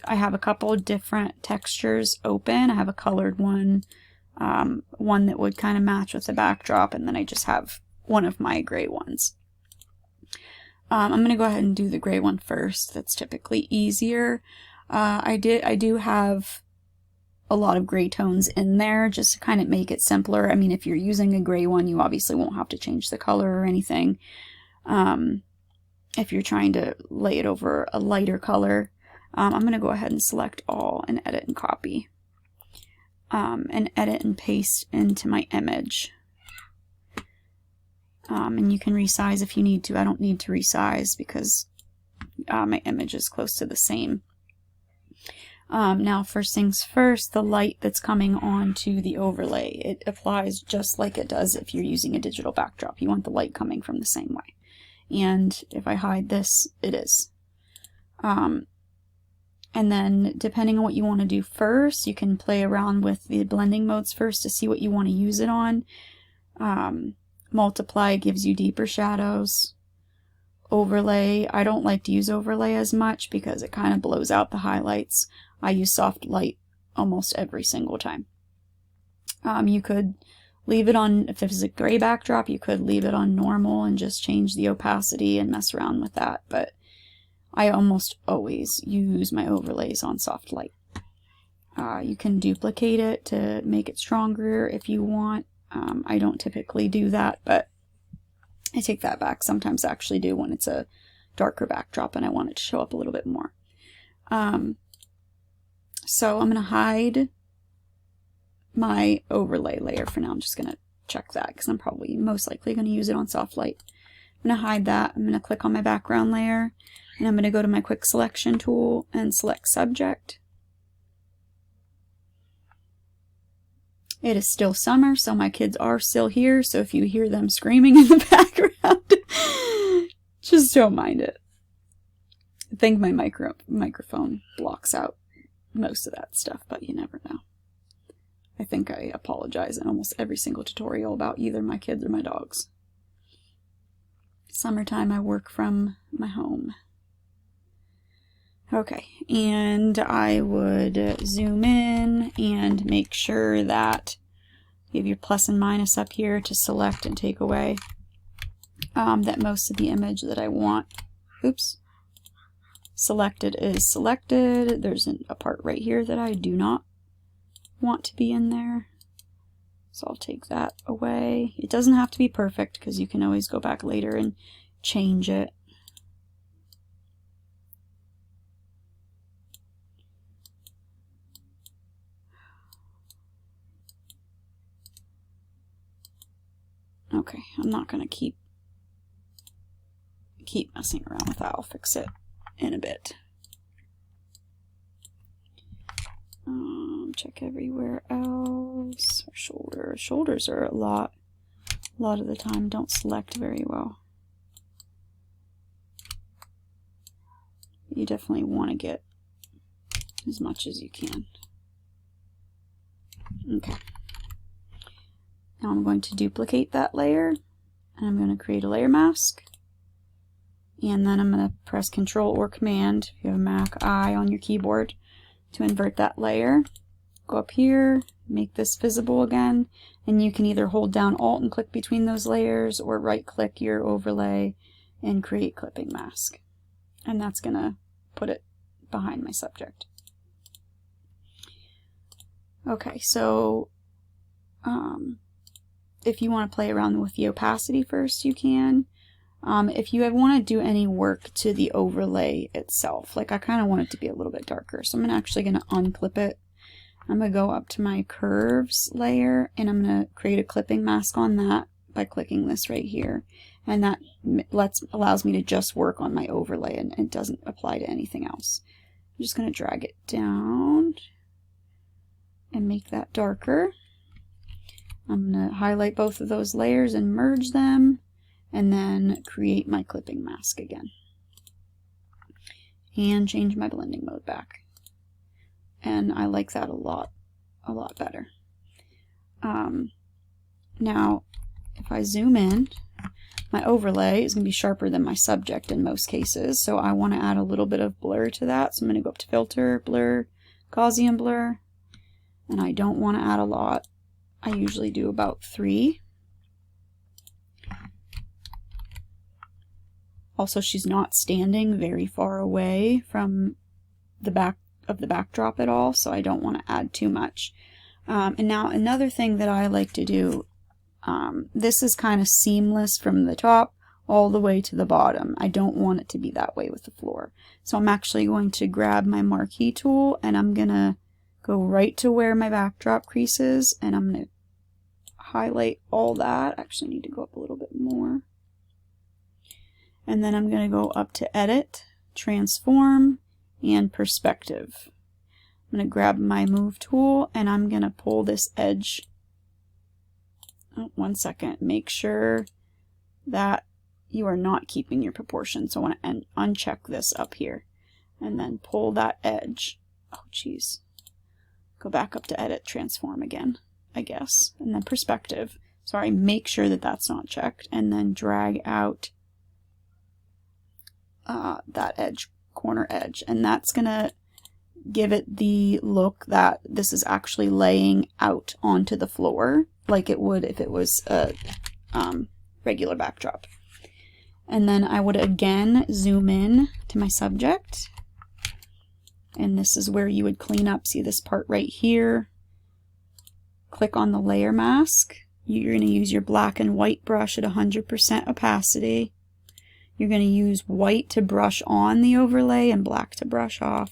I have a couple different textures open. I have a colored one, one that would kind of match with the backdrop, and then I just have one of my gray ones. I'm going to go ahead and do the gray one first. That's typically easier. I do have a lot of gray tones in there just to kind of make it simpler. I mean, if you're using a gray one, you obviously won't have to change the color or anything. If you're trying to lay it over a lighter color, I'm going to go ahead and select all and edit and copy. And edit and paste into my image. And you can resize if you need to. I don't need to resize because my image is close to the same. Now, first things first, the light that's coming onto the overlay, it applies just like it does if you're using a digital backdrop. You want the light coming from the same way. And if I hide this, it is. And then, depending on what you want to do first, you can play around with the blending modes first to see what you want to use it on. Multiply gives you deeper shadows. Overlay, I don't like to use overlay as much because it kind of blows out the highlights. I use soft light almost every single time. You could leave it on, if it's a gray backdrop, you could leave it on normal and just change the opacity and mess around with that, but I almost always use my overlays on soft light. You can duplicate it to make it stronger if you want. I don't typically do that, but I take that back. Sometimes I actually do when it's a darker backdrop and I want it to show up a little bit more. So I'm going to hide my overlay layer for now. I'm just going to check that because I'm probably most likely going to use it on soft light. I'm going to hide that. I'm going to click on my background layer and I'm going to go to my quick selection tool and select subject. It is still summer, so my kids are still here, so if you hear them screaming in the background, just don't mind it. I think my microphone blocks out most of that stuff, but you never know. I think I apologize in almost every single tutorial about either my kids or my dogs. Summertime, I work from my home. Okay, and I would zoom in and make sure that you have your plus and minus up here to select and take away that most of the image that I want, selected is selected. There's a part right here that I do not want to be in there, so I'll take that away. It doesn't have to be perfect because you can always go back later and change it. Okay, I'm not going to keep messing around with that. I'll fix it in a bit. Check everywhere else. Our shoulders are a lot of the time don't select very well. You definitely want to get as much as you can. Okay. Now I'm going to duplicate that layer, and I'm going to create a layer mask, and then I'm going to press Control or Command, if you have a Mac, I on your keyboard, to invert that layer. Go up here, make this visible again, and you can either hold down Alt and click between those layers, or right-click your overlay and create clipping mask. And that's going to put it behind my subject. Okay, so if you want to play around with the opacity first, you can. If you want to do any work to the overlay itself, like I kind of want it to be a little bit darker, so I'm actually going to unclip it. I'm going to go up to my curves layer, and I'm going to create a clipping mask on that by clicking this right here. And that allows me to just work on my overlay, and it doesn't apply to anything else. I'm just going to drag it down and make that darker. I'm going to highlight both of those layers and merge them, and then create my clipping mask again. And change my blending mode back. And I like that a lot better. Now, if I zoom in, My overlay is going to be sharper than my subject in most cases, so I want to add a little bit of blur to that. So I'm going to go up to Filter, Blur, Gaussian Blur, and I don't want to add a lot. I usually do about 3. Also, she's not standing very far away from the back of the backdrop at all, so I don't want to add too much. And now another thing that I like to do, this is kind of seamless from the top all the way to the bottom. I don't want it to be that way with the floor. So I'm actually going to grab my marquee tool and I'm going to go right to where my backdrop crease is, and I'm going to highlight all that. Actually, I need to go up a little bit more. And then I'm going to go up to Edit, Transform, and Perspective. I'm going to grab my Move tool and I'm going to pull this edge. Oh, 1 second. Make sure that you are not keeping your proportions. So I want to uncheck this up here and then pull that edge. Oh, geez. Go back up to Edit, Transform again, I guess. And then Perspective. Sorry, make sure that that's not checked. And then drag out that edge, corner edge. And that's going to give it the look that this is actually laying out onto the floor like it would if it was a regular backdrop. And then I would again zoom in to my subject, and this is where you would clean up. See this part right here? Click on the layer mask. You're going to use your black and white brush at 100% opacity. You're going to use white to brush on the overlay and black to brush off,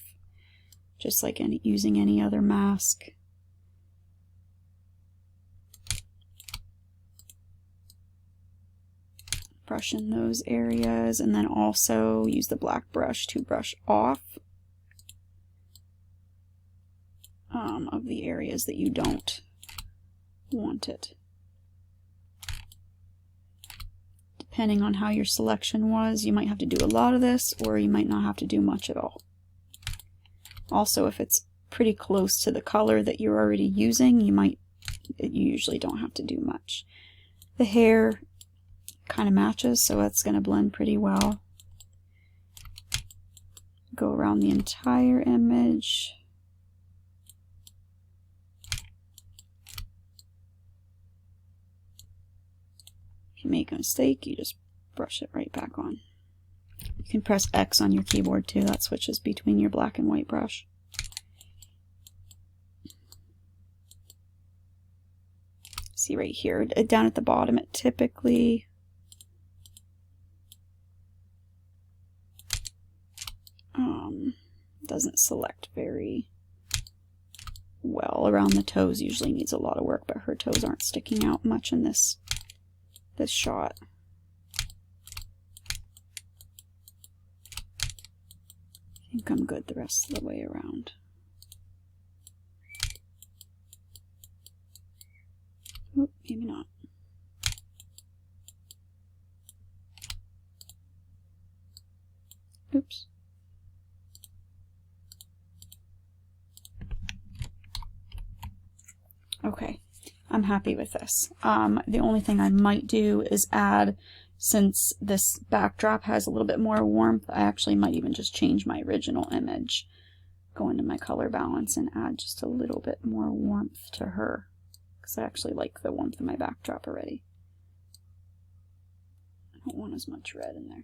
just like using any other mask. Brush in those areas, and then also use the black brush to brush off of the areas that you don't want it. Depending on how your selection was, you might have to do a lot of this, or you might not have to do much at all. Also, if it's pretty close to the color that you're already using, you usually don't have to do much. The hair kind of matches, so it's going to blend pretty well. Go around the entire image. If you make a mistake, you just brush it right back on. You can press X on your keyboard too, that switches between your black and white brush. See right here, down at the bottom, it typically doesn't select very well. Around the toes usually needs a lot of work, but her toes aren't sticking out much in this shot. I think I'm good the rest of the way around. Oh, maybe not. Oops. Okay, I'm happy with this. The only thing I might do is add, since this backdrop has a little bit more warmth, I actually might even just change my original image, go into my color balance and add just a little bit more warmth to her, because I actually like the warmth of my backdrop already. I don't want as much red in there.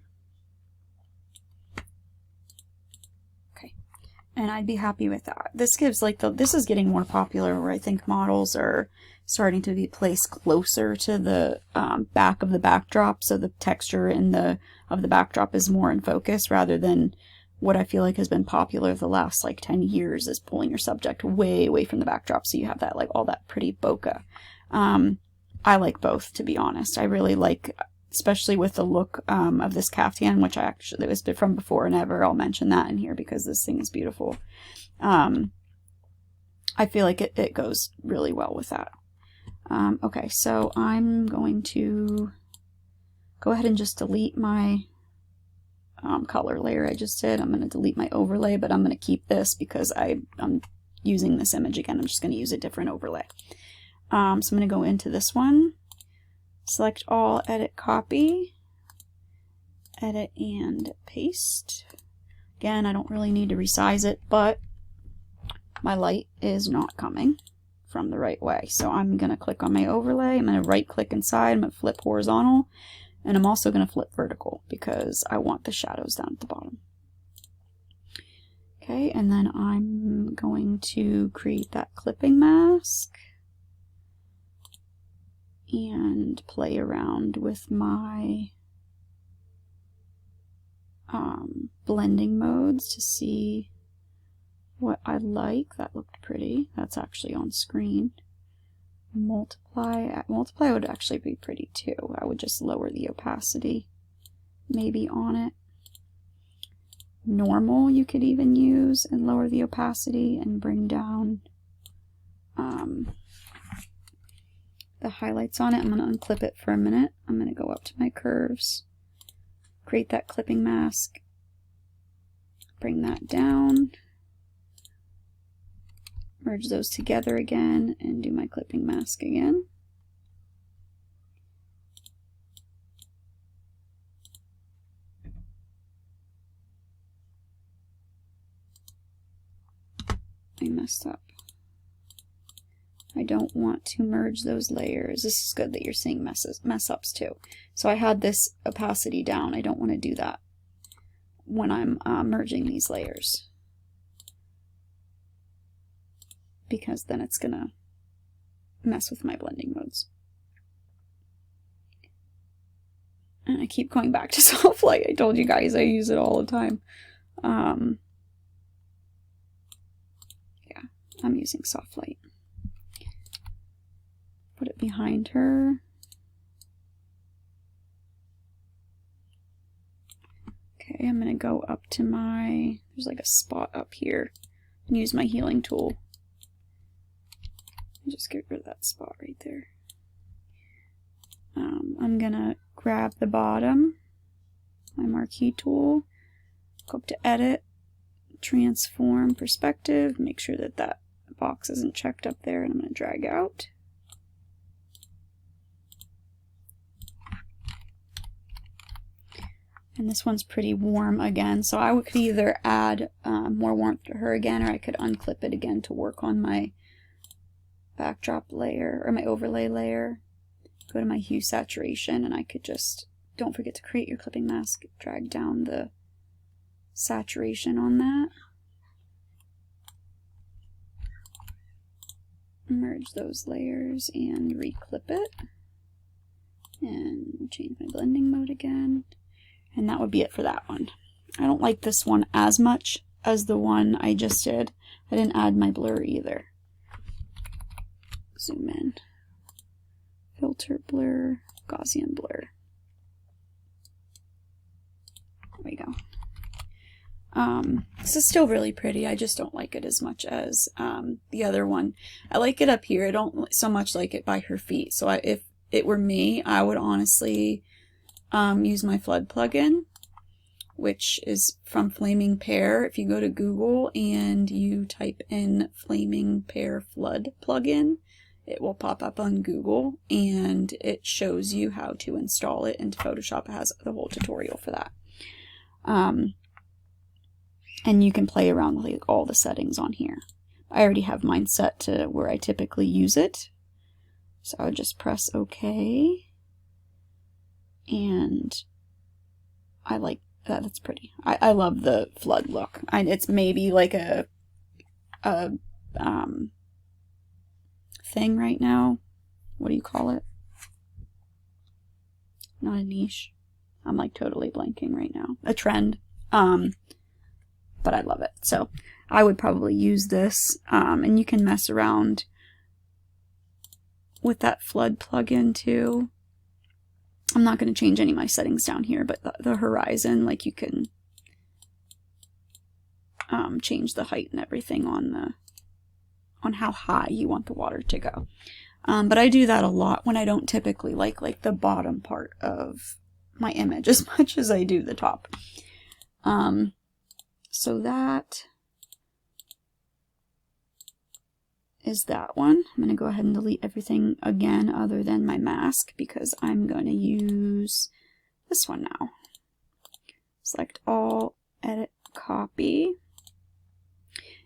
And I'd be happy with that. This gives this is getting more popular, where I think models are starting to be placed closer to the back of the backdrop, so the texture of the backdrop is more in focus, rather than what I feel like has been popular the last 10 years is pulling your subject way away from the backdrop, so you have that all that pretty bokeh. I like both, to be honest. I really like, especially with the look of this caftan, which it was from Before and Ever. I'll mention that in here because this thing is beautiful. I feel like it goes really well with that. Okay, so I'm going to go ahead and just delete my color layer I just did. I'm going to delete my overlay, but I'm going to keep this because I'm using this image again. I'm just going to use a different overlay. So I'm going to go into this one, Select all, edit, copy, edit and paste. Again, I don't really need to resize it, but my light is not coming from the right way. So I'm going to click on my overlay. I'm going to right click inside. I'm going to flip horizontal. And I'm also going to flip vertical because I want the shadows down at the bottom. Okay, and then I'm going to create that clipping mask and play around with my blending modes to see what I like. That looked pretty. That's actually on screen. Multiply would actually be pretty too. I would just lower the opacity maybe on it. Normal you could even use and lower the opacity and bring down the highlights on it. I'm going to unclip it for a minute. I'm going to go up to my curves, create that clipping mask, bring that down, merge those together again, and do my clipping mask again. I messed up. I don't want to merge those layers. This is good that you're seeing mess ups too. So I had this opacity down. I don't want to do that when I'm merging these layers, because then it's gonna mess with my blending modes. And I keep going back to soft light. I told you guys I use it all the time. Yeah, I'm using soft light. Put it behind her. Okay, I'm gonna go up to my, there's like a spot up here, and use my healing tool. Just get rid of that spot right there. I'm gonna grab the bottom, my marquee tool, go up to edit, transform perspective, make sure that that box isn't checked up there, and I'm gonna drag out. And this one's pretty warm again, so I could either add more warmth to her again, or I could unclip it again to work on my backdrop layer, or my overlay layer. Go to my hue saturation, and I could just, don't forget to create your clipping mask, drag down the saturation on that. Merge those layers and reclip it. And change my blending mode again. And that would be it for that one. I don't like this one as much as the one I just did. I didn't add my blur either. Zoom in. Filter blur, Gaussian blur. There we go. This is still really pretty. I just don't like it as much as the other one. I like it up here. I don't so much like it by her feet. So if it were me, I would honestly use my flood plugin, which is from Flaming Pear. If you go to Google and you type in Flaming Pear flood plugin, it will pop up on Google, and it shows you how to install it into Photoshop. It has the whole tutorial for that. And you can play around with like all the settings on here. I already have mine set to where I typically use it. So I would just press OK. And I like that. That's pretty. I love the flood look. It's maybe like a thing right now. What do you call it? Not a niche. I'm like totally blanking right now. A trend. But I love it. So I would probably use this. And you can mess around with that flood plugin too. I'm not going to change any of my settings down here, but the horizon, like you can change the height and everything on how high you want the water to go. But I do that a lot when I don't typically like the bottom part of my image as much as I do the top. So that is that one. I'm going to go ahead and delete everything again other than my mask because I'm going to use this one now. Select all, edit, copy.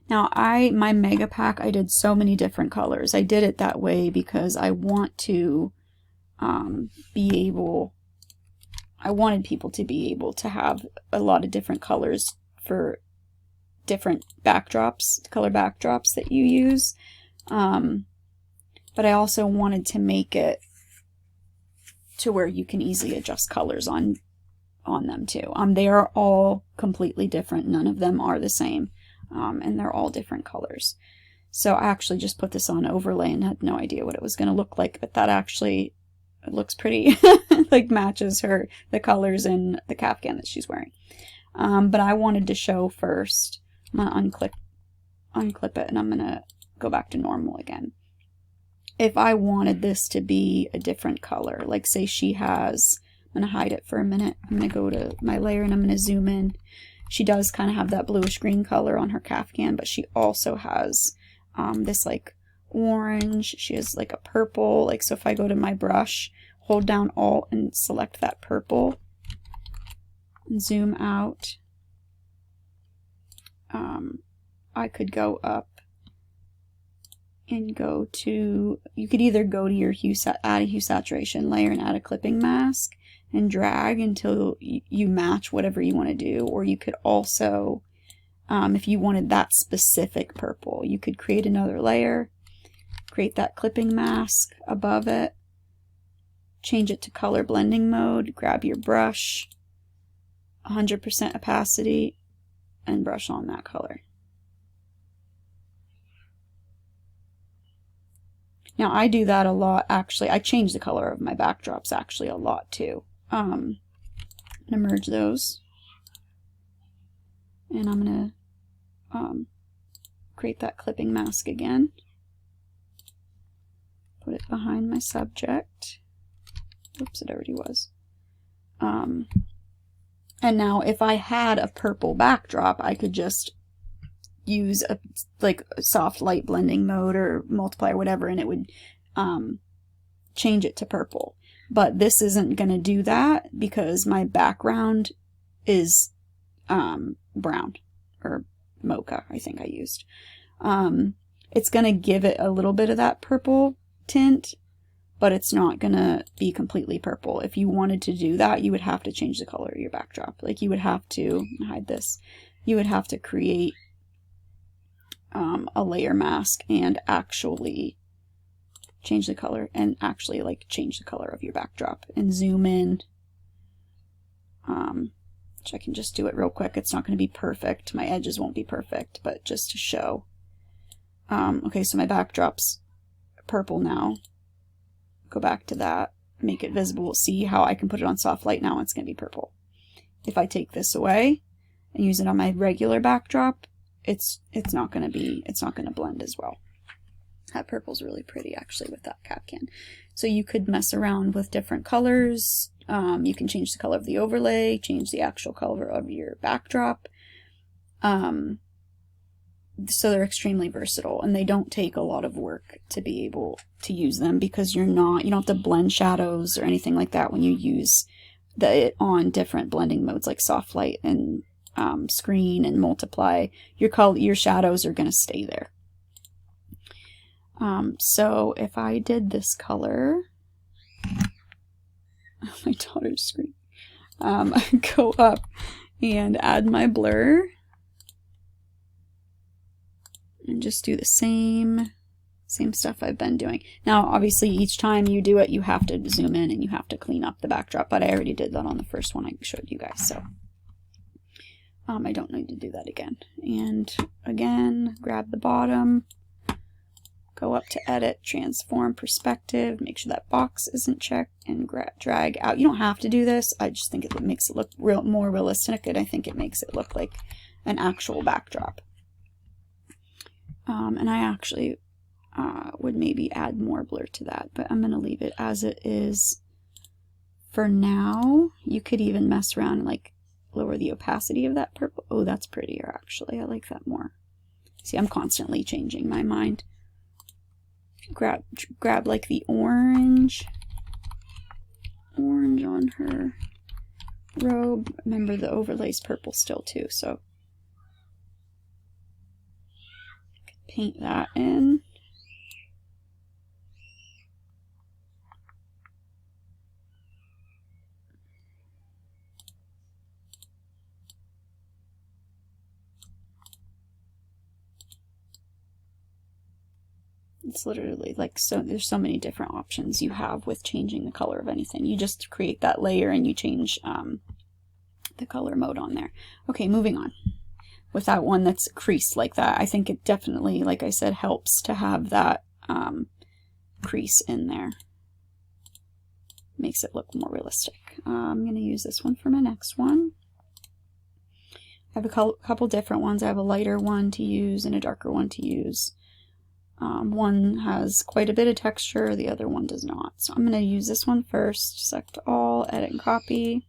Now my mega pack, I did so many different colors. I did it that way because I want to I wanted people to be able to have a lot of different colors for different backdrops, color backdrops that you use. But I also wanted to make it to where you can easily adjust colors on them too. They are all completely different. None of them are the same. And they're all different colors. So I actually just put this on overlay and had no idea what it was going to look like, but that actually it looks pretty, like matches the colors in the caftan that she's wearing. But I wanted to show first. I'm going to unclip it and I'm going to go back to normal again. If I wanted this to be a different color, like say she has, I'm going to hide it for a minute. I'm going to go to my layer and I'm going to zoom in. She does kind of have that bluish green color on her caftan, but she also has this like orange. She has like a purple. Like, so if I go to my brush, hold down Alt and select that purple and zoom out, I could go up and go to, you could either go to your add a hue saturation layer and add a clipping mask and drag until you match whatever you want to do, or you could also, if you wanted that specific purple, you could create another layer, create that clipping mask above it, change it to color blending mode, grab your brush, 100% opacity, and brush on that color. Now I do that a lot actually. I change the color of my backdrops actually a lot too. I'm going to merge those. And I'm going to create that clipping mask again. Put it behind my subject. Oops, it already was. And now if I had a purple backdrop, I could just use a soft light blending mode or multiply or whatever, and it would change it to purple. But this isn't going to do that because my background is brown or mocha, I think I used. It's going to give it a little bit of that purple tint, but it's not going to be completely purple. If you wanted to do that, you would have to change the color of your backdrop. Like you would have to hide this. You would have to create a layer mask and actually change the color and actually like change the color of your backdrop and zoom in. Which I can just do it real quick. It's not going to be perfect. My edges won't be perfect, but just to show. Okay, so my backdrop's purple now. Go back to that, make it visible. See how I can put it on soft light now, it's going to be purple. If I take this away and use it on my regular backdrop, it's not going to blend as well. That purple's really pretty actually with that caftan. So you could mess around with different colors. You can change the color of the overlay, change the actual color of your backdrop. So they're extremely versatile, and they don't take a lot of work to be able to use them because you don't have to blend shadows or anything like that when you use it on different blending modes like soft light and screen and multiply. Your shadows are going to stay there. So if I did this color, my daughter's screen, I go up and add my blur and just do the same stuff I've been doing. Now, obviously, each time you do it, you have to zoom in and you have to clean up the backdrop, but I already did that on the first one I showed you guys, so I don't need to do that again. And again, grab the bottom, go up to edit, transform perspective, make sure that box isn't checked, and drag out. You don't have to do this. I just think it makes it look more realistic, and I think it makes it look like an actual backdrop. And I actually would maybe add more blur to that, but I'm going to leave it as it is for now. You could even mess around and like lower the opacity of that purple. Oh, that's prettier actually. I like that more. See, I'm constantly changing my mind. grab like the orange on her robe. Remember the overlay's purple still too, so paint that in. It's literally like, so there's so many different options you have with changing the color of anything. You just create that layer and you change the color mode on there. Okay, moving on. With that one that's creased like that, I think it definitely, like I said, helps to have that crease in there. Makes it look more realistic. I'm going to use this one for my next one. I have a couple different ones. I have a lighter one to use and a darker one to use. One has quite a bit of texture, the other one does not. So I'm going to use this one first. Select all, edit and copy,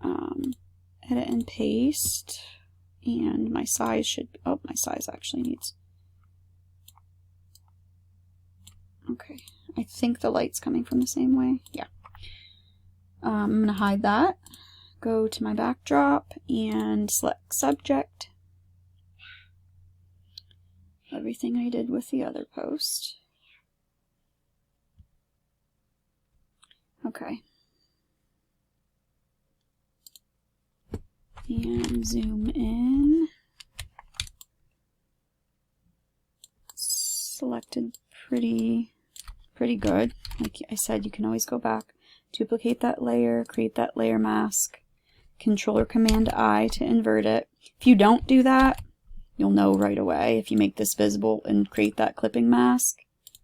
edit and paste, and my size should, oh, my size actually needs, okay, I think the light's coming from the same way, yeah. I'm going to hide that, go to my backdrop, and select subject. Everything I did with the other post. Okay. And zoom in. Selected pretty good. Like I said, you can always go back, duplicate that layer, create that layer mask, Control or Command I to invert it. If you don't do that, you'll know right away. If you make this visible and create that clipping mask,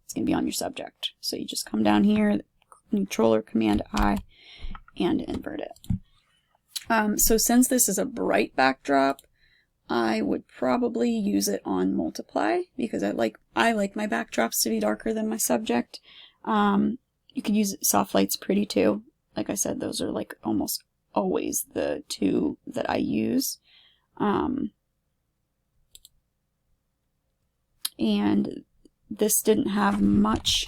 it's going to be on your subject. So you just come down here, Control or Command I, and invert it. So since this is a bright backdrop, I would probably use it on multiply because I like my backdrops to be darker than my subject. You could use soft lights pretty too. Like I said, those are like almost always the two that I use. And this didn't have much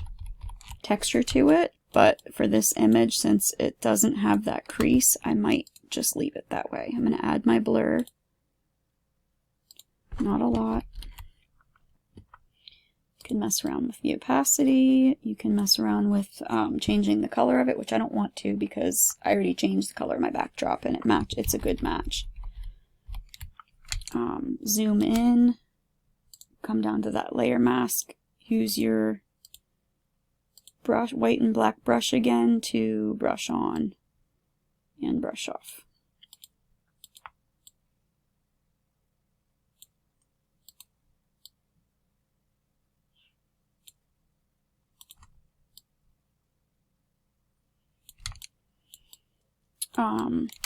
texture to it, but for this image, since it doesn't have that crease, I might just leave it that way. I'm going to add my blur. Not a lot. You can mess around with the opacity. You can mess around with changing the color of it, which I don't want to because I already changed the color of my backdrop and it's a good match. Zoom in. Come down to that layer mask, use your brush, white and black brush again to brush on and brush off.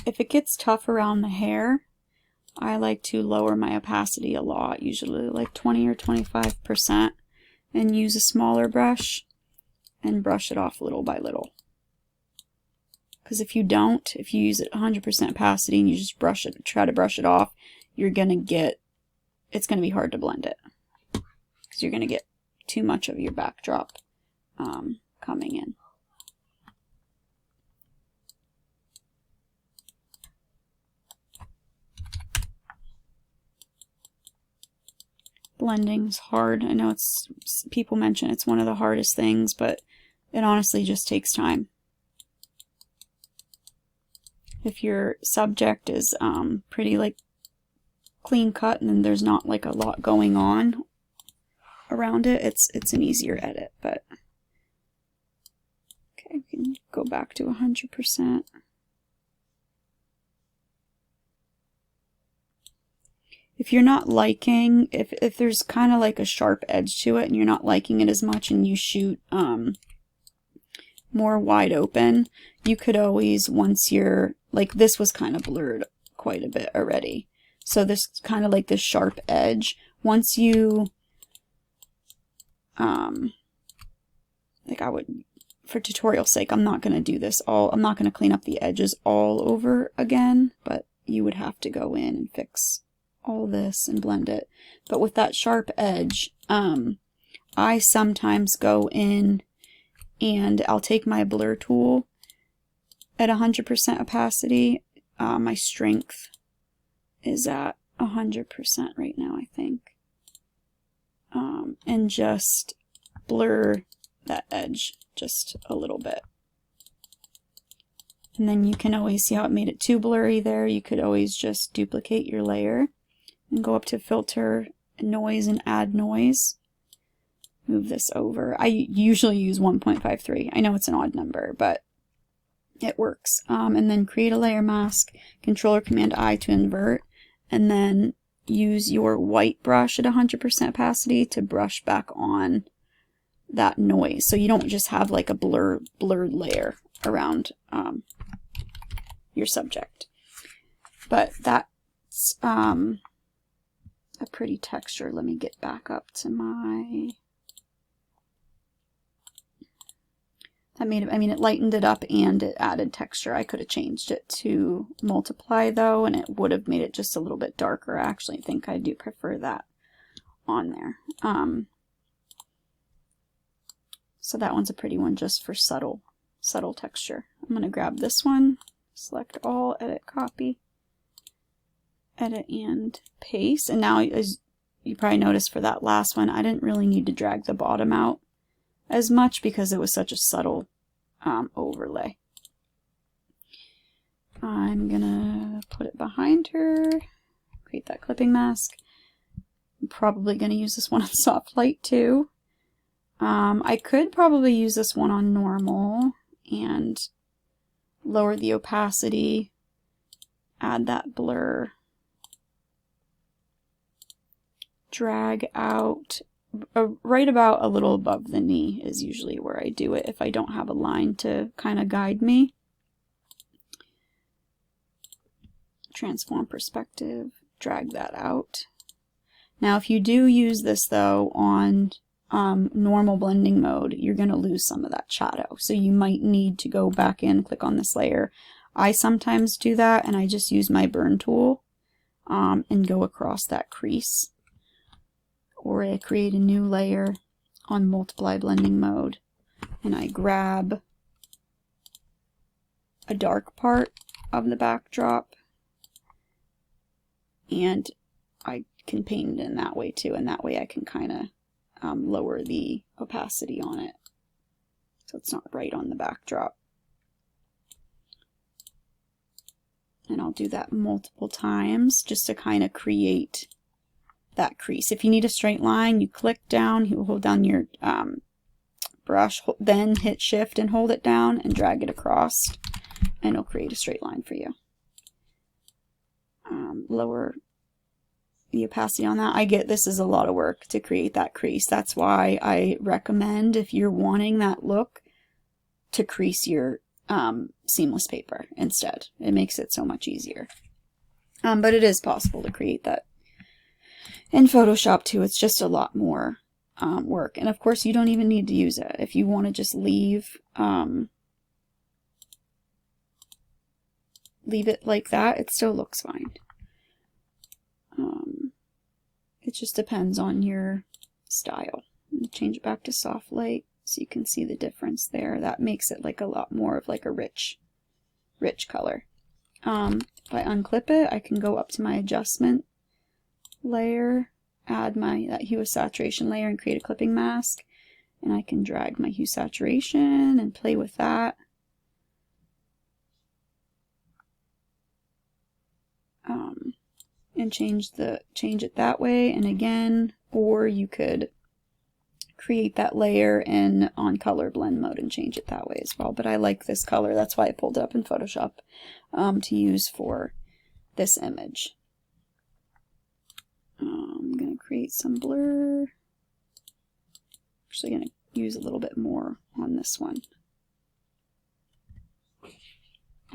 If it gets tough around the hair, I like to lower my opacity a lot, usually like 20 or 25%, and use a smaller brush and brush it off little by little. Because if you use it 100% opacity and you just try to brush it off, it's going to be hard to blend it. Because you're going to get too much of your backdrop coming in. Blending's hard. I know people mention it's one of the hardest things, but it honestly just takes time. If your subject is pretty like clean cut and then there's not like a lot going on around it, it's an easier edit. But okay, we can go back to 100%. If you're not liking, if there's kind of like a sharp edge to it and you're not liking it as much and you shoot more wide open, you could always, once you're, like this was kind of blurred quite a bit already. So this kind of like this sharp edge, once you, like I would, for tutorial sake, I'm not going to do this I'm not going to clean up the edges all over again, but you would have to go in and fix all this and blend it. But with that sharp edge, I sometimes go in and I'll take my blur tool at 100% opacity. My strength is at 100% right now, I think. And just blur that edge just a little bit. And then you can always see how it made it too blurry there. You could always just duplicate your layer and go up to filter, noise, and add noise. Move this over. I usually use 1.53. I know it's an odd number, but it works. And then create a layer mask, Control or Command I to invert, and then use your white brush at 100% opacity to brush back on that noise, so you don't just have like a blurred layer around your subject. But that's a pretty texture. Let me get back up to my... That made it, I mean, it lightened it up and it added texture. I could have changed it to multiply though, and it would have made it just a little bit darker. I actually think I do prefer that on there. So that one's a pretty one just for subtle texture. I'm going to grab this one, select all, edit, copy, edit, and paste. And now, as you probably noticed for that last one, I didn't really need to drag the bottom out as much because it was such a subtle overlay. I'm gonna put it behind her, create that clipping mask. I'm probably gonna use this one on soft light too. I could probably use this one on normal and lower the opacity, add that blur, drag out right about a little above the knee is usually where I do it if I don't have a line to kind of guide me. Transform perspective, drag that out. Now if you do use this though on normal blending mode, you're going to lose some of that shadow. So you might need to go back in, click on this layer. I sometimes do that and I just use my burn tool and go across that crease. Or I create a new layer on multiply blending mode and I grab a dark part of the backdrop and I can paint it in that way too, and that way I can kind of lower the opacity on it so it's not right on the backdrop. And I'll do that multiple times just to kind of create that crease. If you need a straight line, you click down, you hold down your brush, then hit shift and hold it down and drag it across and it'll create a straight line for you. Lower the opacity on that. I get this is a lot of work to create that crease. That's why I recommend, if you're wanting that look, to crease your seamless paper instead. It makes it so much easier. But it is possible to create that in Photoshop too. It's just a lot more work. And of course you don't even need to use it. If you want to just leave it like that, it still looks fine. It just depends on your style. I'm going to change it back to soft light so you can see the difference there. That makes it like a lot more of like a rich color. If I unclip it, I can go up to my adjustment layer, add that hue of saturation layer and create a clipping mask. And I can drag my hue saturation and play with that. And change it that way, and again, or you could create that layer in on color blend mode and change it that way as well. But I like this color, that's why I pulled it up in Photoshop to use for this image. I'm going to create some blur. Actually going to use a little bit more on this one.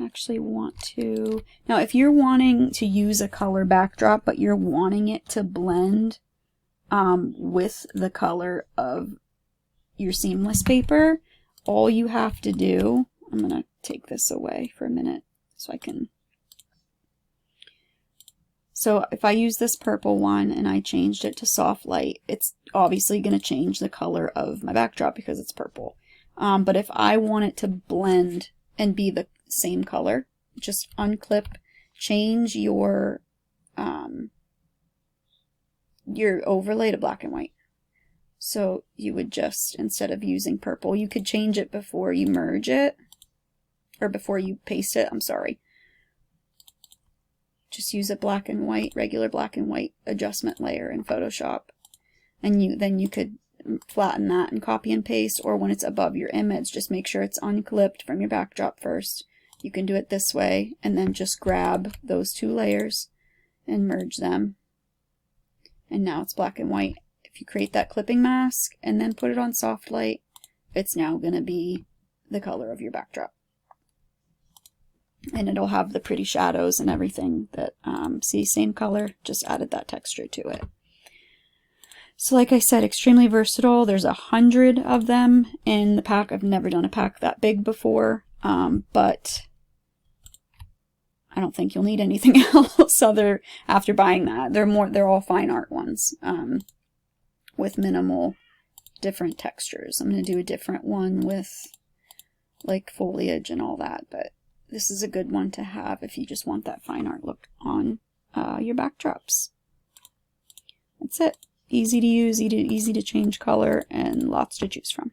Actually want to, now if you're wanting to use a color backdrop but you're wanting it to blend with the color of your seamless paper, all you have to do, I'm going to take this away for a minute so I can So if I use this purple one and I changed it to soft light, it's obviously going to change the color of my backdrop because it's purple. But if I want it to blend and be the same color, just unclip, change your overlay to black and white. So you would just, instead of using purple, you could change it before you merge it, or before you paste it, I'm sorry. Just use a black and white, regular black and white adjustment layer in Photoshop. And then you could flatten that and copy and paste, or when it's above your image, just make sure it's unclipped from your backdrop first. You can do it this way, and then just grab those two layers and merge them. And now it's black and white. If you create that clipping mask and then put it on soft light, it's now going to be the color of your backdrop. And it'll have the pretty shadows and everything that, see, same color, just added that texture to it. So like I said, extremely versatile. There's 100 of them in the pack. I've never done a pack that big before, but I don't think you'll need anything else after buying that. They're all fine art ones, with minimal different textures. I'm going to do a different one with like foliage and all that, but this is a good one to have if you just want that fine art look on your backdrops. That's it. Easy to use, easy to change color, and lots to choose from.